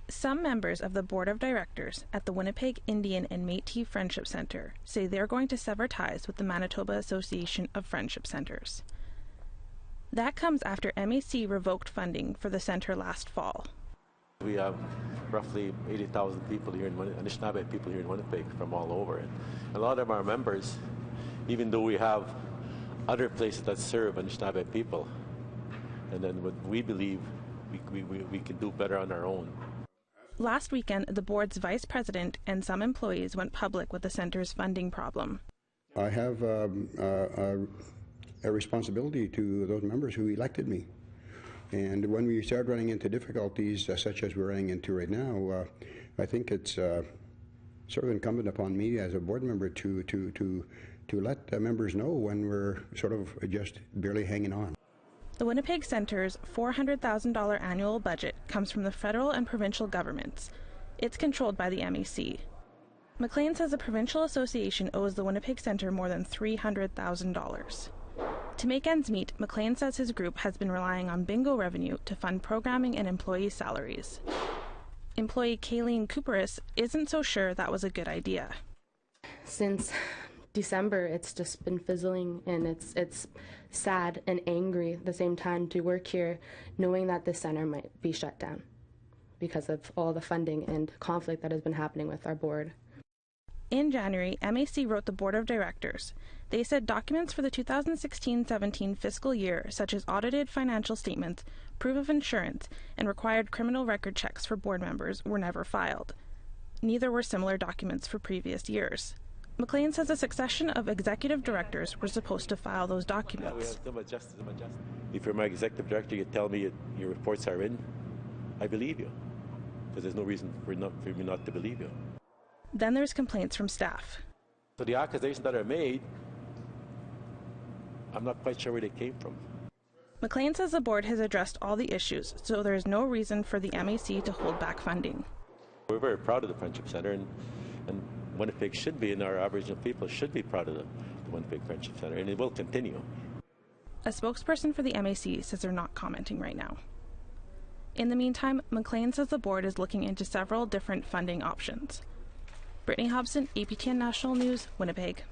Some members of the board of directors at the Winnipeg Indian and Metis Friendship Centre say they're going to sever ties with the Manitoba Association of Friendship Centres. That comes after MAC revoked funding for the centre last fall. We have roughly 80,000 people here in Anishinaabe people here in Winnipeg from all over. And a lot of our members, even though we have other places that serve Anishinaabe people, and then what we believe we can do better on our own. Last weekend, the board's vice president and some employees went public with the centre's funding problem. I have a responsibility to those members who elected me. And when we start running into difficulties such as we're running into right now, I think it's sort of incumbent upon me as a board member to let members know when we're sort of just barely hanging on. The Winnipeg Centre's $400,000 annual budget comes from the federal and provincial governments. It's controlled by the MAC. McLean says the provincial association owes the Winnipeg Centre more than $300,000. To make ends meet, McLean says his group has been relying on bingo revenue to fund programming and employee salaries. Employee Kayleen Cooperis isn't so sure that was a good idea. Since December, it's just been fizzling, and it's sad and angry at the same time to work here knowing that this center might be shut down because of all the funding and conflict that has been happening with our board. In January, MAC wrote the board of directors. They said documents for the 2016-17 fiscal year, such as audited financial statements, proof of insurance, and required criminal record checks for board members, were never filed. Neither were similar documents for previous years. McLean says a succession of executive directors were supposed to file those documents. If you're my executive director, you tell me your reports are in, I believe you, because there's no reason for me not to believe you. Then there's complaints from staff. So the accusations that are made, I'm not quite sure where they came from. McLean says the board has addressed all the issues, so there is no reason for the MAC to hold back funding. We're very proud of the Friendship Centre, and Winnipeg should be, and our Aboriginal people should be proud of the Winnipeg Friendship Centre, and it will continue. A spokesperson for the MAC says they're not commenting right now. In the meantime, McLean says the board is looking into several different funding options. Brittany Hobson, APTN National News, Winnipeg.